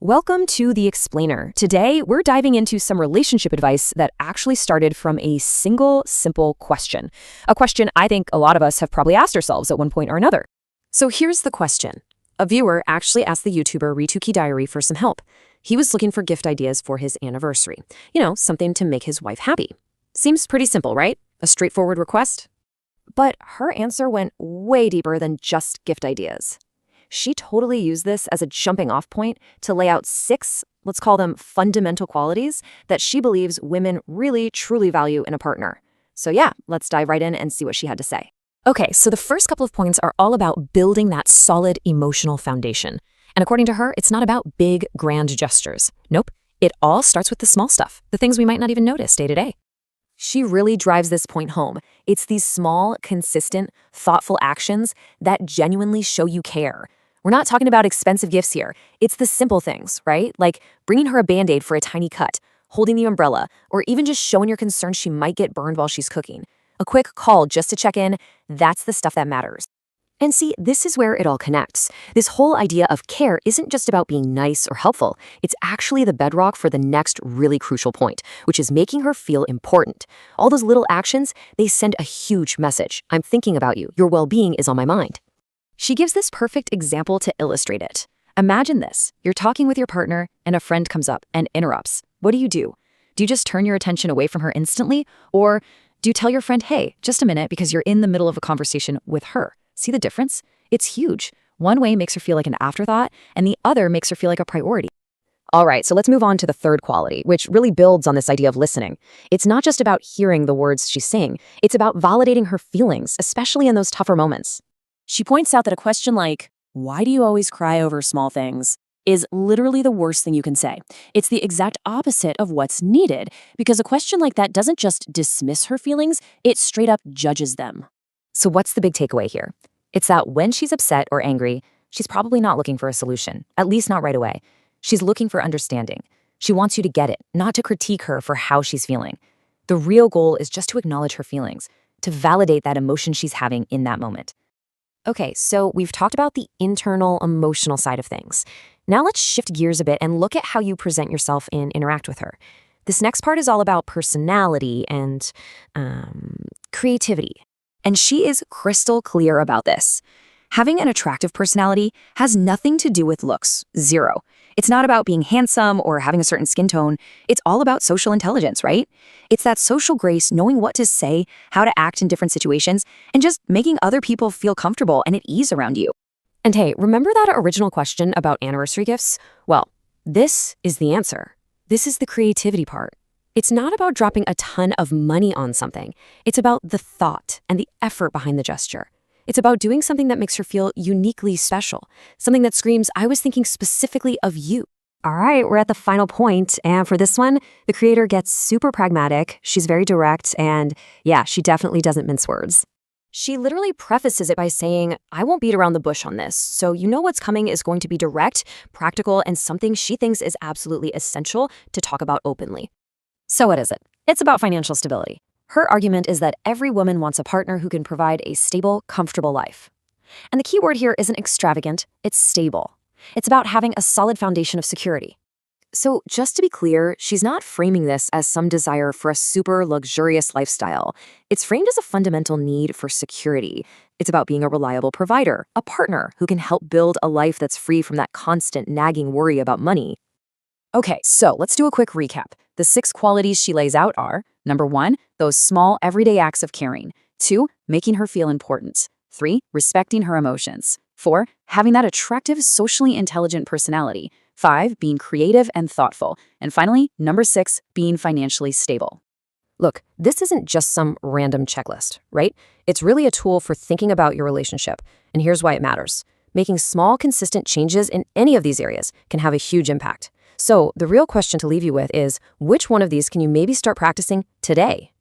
Welcome to The Explainer. Today, we're diving into some relationship advice that actually started from a single, simple question. A question I think a lot of us have probably asked ourselves at one point or another. So here's the question. A viewer actually asked the YouTuber Rituki Diary for some help. He was looking for gift ideas for his anniversary. Something to make his wife happy. Seems pretty simple, right? A straightforward request? But her answer went way deeper than just gift ideas. She totally used this as a jumping-off point to lay out 6, let's call them fundamental qualities, that she believes women really, truly value in a partner. So yeah, let's dive right in and see what she had to say. Okay, so the first couple of points are all about building that solid emotional foundation. And according to her, it's not about big, grand gestures. Nope, it all starts with the small stuff, the things we might not even notice day to day. She really drives this point home. It's these small, consistent, thoughtful actions that genuinely show you care. We're not talking about expensive gifts here. It's the simple things, right? Like bringing her a Band-Aid for a tiny cut, holding the umbrella, or even just showing your concern she might get burned while she's cooking. A quick call just to check in, that's the stuff that matters. And see, this is where it all connects. This whole idea of care isn't just about being nice or helpful. It's actually the bedrock for the next really crucial point, which is making her feel important. All those little actions, they send a huge message. I'm thinking about you. Your well-being is on my mind. She gives this perfect example to illustrate it. Imagine this. You're talking with your partner and a friend comes up and interrupts. What do? Do you just turn your attention away from her instantly? Or do you tell your friend, hey, just a minute, because you're in the middle of a conversation with her? See the difference? It's huge. One way makes her feel like an afterthought, and the other makes her feel like a priority. All right, so let's move on to the third quality, which really builds on this idea of listening. It's not just about hearing the words she's saying. It's about validating her feelings, especially in those tougher moments. She points out that a question like, why do you always cry over small things, is literally the worst thing you can say. It's the exact opposite of what's needed, because a question like that doesn't just dismiss her feelings, it straight up judges them. So what's the big takeaway here? It's that when she's upset or angry, she's probably not looking for a solution, at least not right away. She's looking for understanding. She wants you to get it, not to critique her for how she's feeling. The real goal is just to acknowledge her feelings, to validate that emotion she's having in that moment. Okay, so we've talked about the internal emotional side of things. Now let's shift gears a bit and look at how you present yourself and interact with her. This next part is all about personality and creativity. And she is crystal clear about this. Having an attractive personality has nothing to do with looks, zero. It's not about being handsome or having a certain skin tone. It's all about social intelligence, right? It's that social grace, knowing what to say, how to act in different situations, and just making other people feel comfortable and at ease around you. And hey, remember that original question about anniversary gifts? Well, this is the answer. This is the creativity part. It's not about dropping a ton of money on something. It's about the thought and the effort behind the gesture. It's about doing something that makes her feel uniquely special, something that screams, I was thinking specifically of you. All right, we're at the final point, and for this one, the creator gets super pragmatic, she's very direct, and yeah, she definitely doesn't mince words. She literally prefaces it by saying, I won't beat around the bush on this, so you know what's coming is going to be direct, practical, and something she thinks is absolutely essential to talk about openly. So what is it? It's about financial stability. Her argument is that every woman wants a partner who can provide a stable, comfortable life. And the key word here isn't extravagant, it's stable. It's about having a solid foundation of security. So just to be clear, she's not framing this as some desire for a super luxurious lifestyle. It's framed as a fundamental need for security. It's about being a reliable provider, a partner who can help build a life that's free from that constant nagging worry about money. Okay, so let's do a quick recap. The 6 qualities she lays out are, number 1, those small everyday acts of caring. 2, making her feel important. 3, respecting her emotions. 4, having that attractive, socially intelligent personality. 5, being creative and thoughtful. And finally, number 6, being financially stable. Look, this isn't just some random checklist, right? It's really a tool for thinking about your relationship. And here's why it matters. Making small, consistent changes in any of these areas can have a huge impact. So the real question to leave you with is, which one of these can you maybe start practicing today?